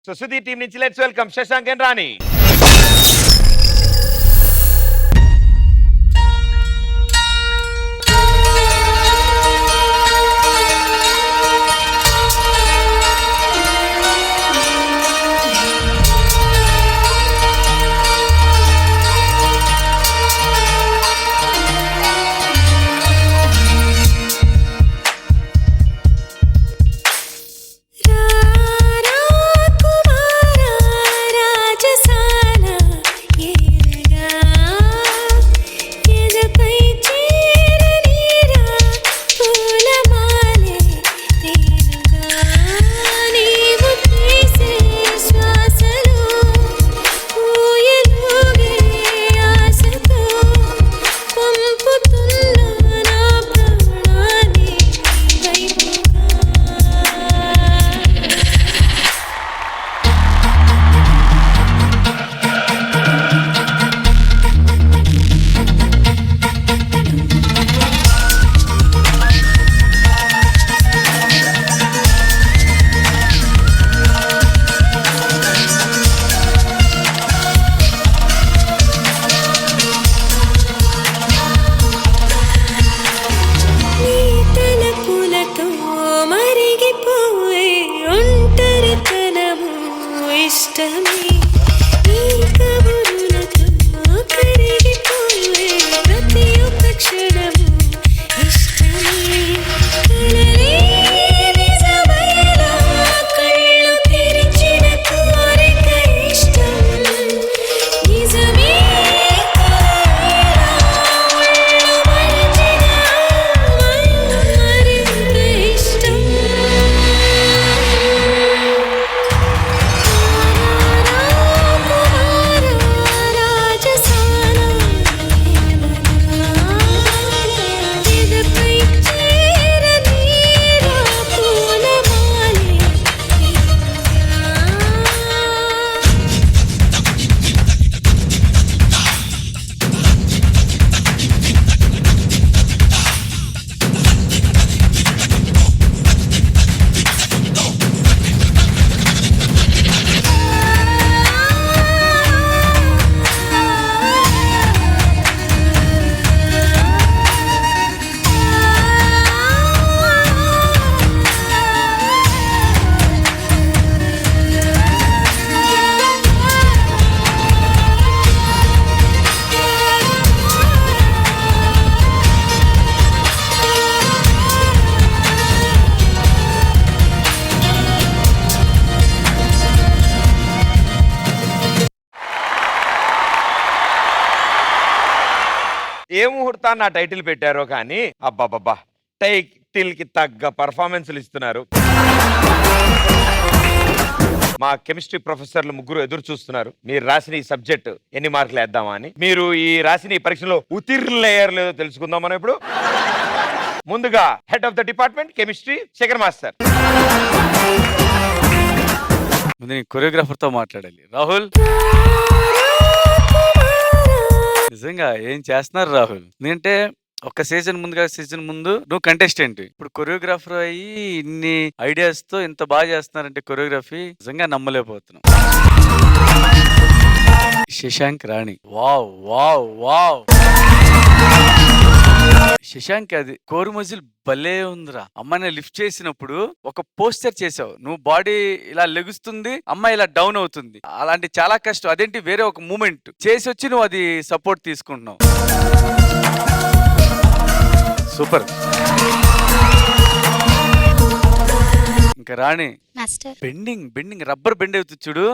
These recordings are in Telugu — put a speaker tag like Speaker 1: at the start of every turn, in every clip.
Speaker 1: సో సుధీర్ టీం నుంచి లెట్స్ వెల్కమ్ శశాంక్ అండ్ రాణి. ఏ ముహూర్తాన్ని ఆ టైటిల్ పెట్టారో కానీ అబ్బాబ్బా టైటిల్ కి తగ్గ పర్ఫార్మెన్స్లు ఇస్తున్నారు. మా కెమిస్ట్రీ ప్రొఫెసర్లు ముగ్గురు ఎదురు చూస్తున్నారు మీరు రాసిన ఈ సబ్జెక్ట్ ఎన్ని మార్కులు వేద్దామా అని. మీరు ఈ రాసిన ఈ పరీక్షలో ఉత్తీర్ణులయ్యారు లేదో తెలుసుకుందాం మనం ఇప్పుడు. ముందుగా head of the department chemistry Shekhar master.
Speaker 2: ముందు కొరియోగ్రాఫర్ తో మాట్లాడాలి. రాహుల్ నిజంగా ఏం చేస్తున్నారు రాహుల్? ఎందుకంటే ఒక సీజన్ ముందు నువ్వు కంటెస్టెంట్, ఇప్పుడు కొరియోగ్రాఫర్ అయ్యి ఇన్ని ఐడియాస్ తో ఇంత బాగా చేస్తున్నారంటే కొరియోగ్రఫీ నిజంగా నమ్మలేకపోతున్నాం. శశాంక్ రాణి, వావ్ వావ్ వావ్. శశాంక్ అది కోరు మజిల్ భలే ఉందిరా. అమ్మాయిని లిఫ్ట్ చేసినప్పుడు ఒక పోస్టర్ చేసావు, నువ్వు బాడీ ఇలా లెగుస్తుంది, అమ్మాయి ఇలా డౌన్ అవుతుంది. అలాంటి చాలా కష్టం. అదేంటి వేరే ఒక మూమెంట్ చేసి వచ్చి నువ్వు అది సపోర్ట్ తీసుకుంటున్నావు. సూపర్. ఇంకా రాణి బెండింగ్ రబ్బర్ బెండ్ అవుతుంది చూడు,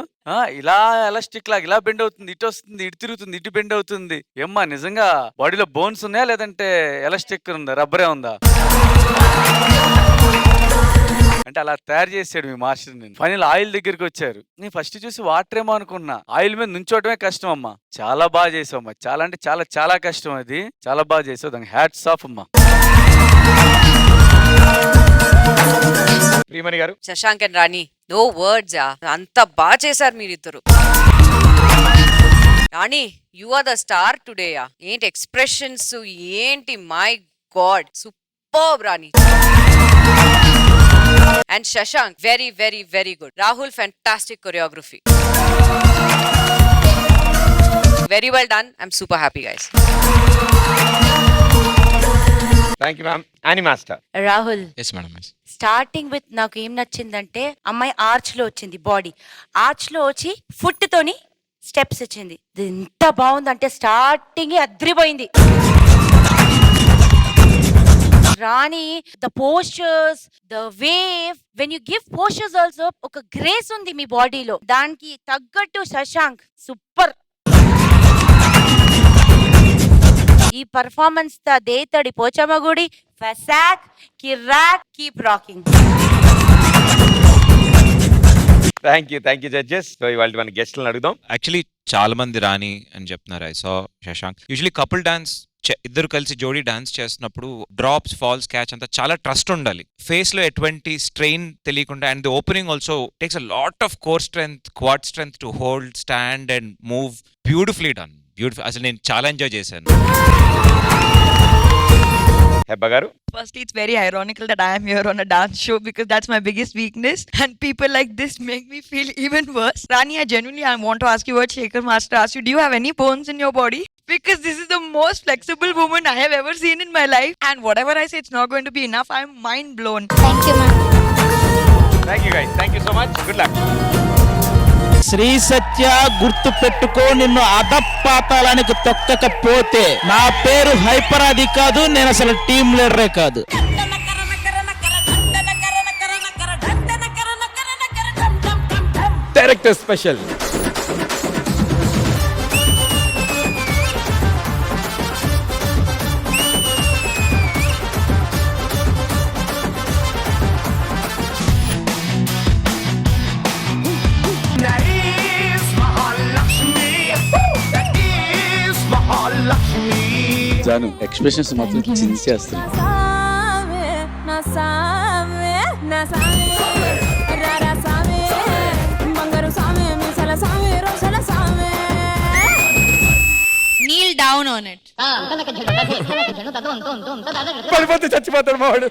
Speaker 2: ఇలా ఎలాస్టిక్ లాగా ఇలా బెండ్ అవుతుంది, ఇటు వస్తుంది, ఇటు తిరుగుతుంది, ఇటు బెండ్ అవుతుంది. ఏమ్మా నిజంగా బాడీలో బోన్స్ ఉన్నాయా లేదంటే ఎలాస్టిక్ ఉందా, రబ్బరే ఉందా? అంటే అలా తయారు చేసాడు మీ మాస్టర్. నేను ఫైనల్ ఆయిల్ దగ్గరికి వచ్చారు. నేను ఫస్ట్ చూసి వాటర్ ఏమో అనుకున్నా. ఆయిల్ మీద నుంచోవటమే కష్టం అమ్మా. చాలా బాగా చేసావు అమ్మా. చాలా అంటే చాలా చాలా కష్టం అది. చాలా బాగా చేసావు, దానికి హ్యాట్స్ ఆఫ్ అమ్మా.
Speaker 1: ప్రియమణి గారు.
Speaker 3: Shashank and Rani, no words. అంత బాగా చేశారు మీరిద్దరు. Rani, you are the star today. ఏంటి ఎక్స్ప్రెషన్స్, ఏంటి, my god, super Rani. And Shashank, very, very, very good. Rahul, fantastic choreography. Very well done. I'm super happy, guys.
Speaker 1: Thank you ma'am. అని master.
Speaker 4: Rahul,
Speaker 5: yes madam.
Speaker 4: Starting with నాకు ఏం నచ్చిందంటే అమ్మాయి ఆర్చ్ లో వచ్చింది, బాడీ ఆర్చ్ లో వచ్చి ఫుట్ తోని స్టెప్స్ వచ్చింది. ఇది ఎంత బాగుందంటే స్టార్టింగ్ అద్రిపోయింది. Rani, the postures, the wave, when you give postures also ఒక గ్రేస్ ఉంది మీ బాడీలో. దానికి తగ్గట్టు శశాంక్ సూపర్. ఈ పర్ఫార్మెన్స్ త దేతడి పోచమ్మగుడి ఫసాక్ కిరాక్ keep rocking.
Speaker 1: Thank you judges. So ఇవాళ మన గెస్ట్లను అడుగుదాం.
Speaker 5: యాక్చువల్లీ చాలా మంది రాణి అని చెప్తున్నారు. I saw Shashank. Usually couple dance ఇద్దరు కలిసి జోడీ డాన్స్ చేస్తున్నప్పుడు డ్రాప్స్, ఫాల్స్, క్యాచ్ అంతా చాలా ట్రస్ట్ ఉండాలి. ఫేస్ లో ఎటువంటి స్ట్రెయిన్ తెలియకుండా. And the opening also takes a lot of core strength, quad strength to hold, stand and move. Beautifully done. Beautiful. అసలు నేను చాలా ఎంజాయ్ చేశాను.
Speaker 1: హెబ్బా గారు.
Speaker 6: Firstly, it's very ironical that I am here on a dance show because that's my biggest weakness, and people like this make me feel even worse. Rani, I want to ask you what Shekhar Master asked you. Do you have any bones in your body? Because this is the most flexible woman I have ever seen in my life, and whatever I say, it's not going to be enough. I'm mind blown.
Speaker 7: Thank you, ma'am.
Speaker 1: Thank you guys. Thank you so much. Good luck.
Speaker 8: Shri Satya, గుర్తు పెట్టుకో, నిన్ను అధపాతాళానికి తొక్కకపోతే నా పేరు హైపర్ అది కాదు, నేను అసలు టీమ్ లీడరే కాదు.
Speaker 9: Director special.
Speaker 10: జాను ఎక్స్ప్రెషన్స్ మాత్రం చించేస్తుంది.
Speaker 7: Kneel down on it.
Speaker 9: పడిపోతే చచ్చిపోతాడు మావాడు.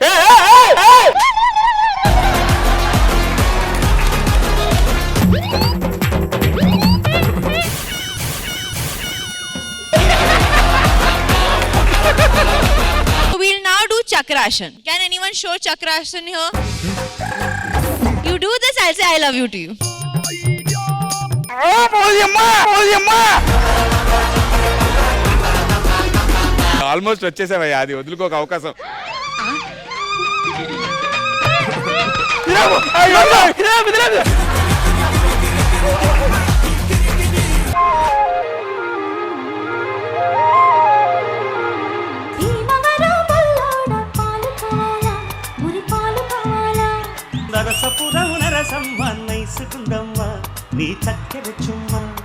Speaker 7: We'll now do Chakrashan. Can anyone show Chakrashan here? You do this, I'll say I love you to you.
Speaker 9: Almost వచ్చేసావయ్యా, అది వదులుకోక అవకాశం.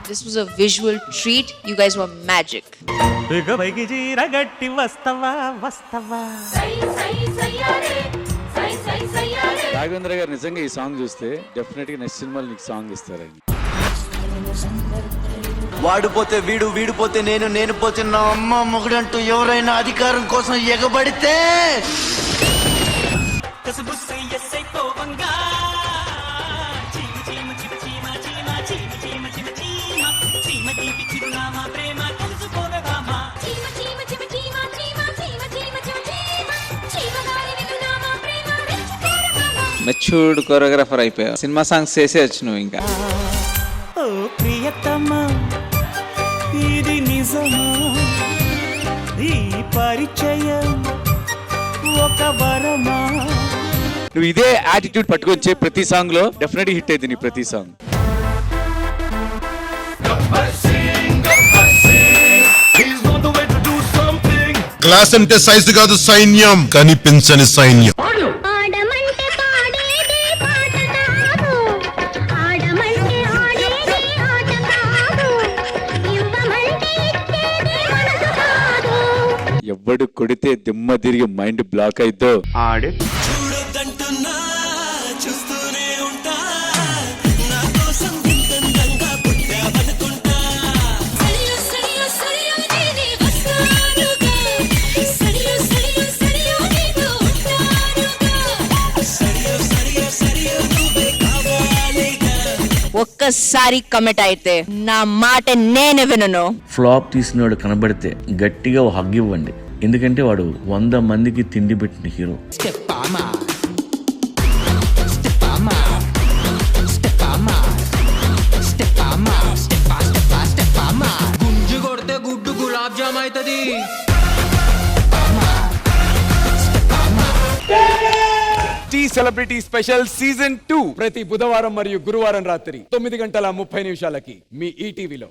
Speaker 7: This was a visual treat. You guys were magic.
Speaker 10: Raghavendra గారు నిజంగా ఈ సాంగ్ చూస్తే డెఫినెట్ గా నెక్స్ట్ సినిమాలో నీకు సాంగ్ ఇస్తారండి.
Speaker 11: వాడిపోతే వీడు, వీడిపోతే నేను, నేను పోతే నా అమ్మ మొగుడంటూ ఎవరైనా అధికారం కోసం ఎగబడితే
Speaker 12: మెచ్యూర్డ్ కొరియోగ్రాఫర్ అయిపోయా. సినిమా సాంగ్స్ చేసేయచ్చు నువ్వు ఇంకా.
Speaker 8: ఇది నిజమా, ఈ పరిచయం ఒక వరమా.
Speaker 10: నువ్వు ఇదే యాటిట్యూడ్ పట్టుకొచ్చే ప్రతి సాంగ్ లో డెఫినెట్ హిట్ అయింది నీ ప్రతి సాంగ్.
Speaker 13: క్లాస్ అంటే సైజు కాదు సైన్యం, కనిపించని సైన్యం.
Speaker 10: ఎవడు కొడితే దిమ్మ తిరిగి మైండ్ బ్లాక్ అయిద్దో
Speaker 9: ఆడే
Speaker 7: ఒక్కసారి కమిట్ అయితే నా మాట నేను వినను.
Speaker 11: ఫ్లాప్ తీసినవాడు కనబడితే గట్టిగా ఓ హగ్ ఇవ్వండి, ఎందుకంటే వాడు 100 మందికి తిండి పెట్టిన హీరో.
Speaker 8: గుంజు కొడితే గుడ్డు గులాబ్ జామ్ అవుతుంది.
Speaker 9: టీ సెలబ్రిటీ స్పెషల్ సీజన్ 2 ప్రతి బుధవారం మరియు గురువారం రాత్రి 9:30 మీ ఈటీవీలో.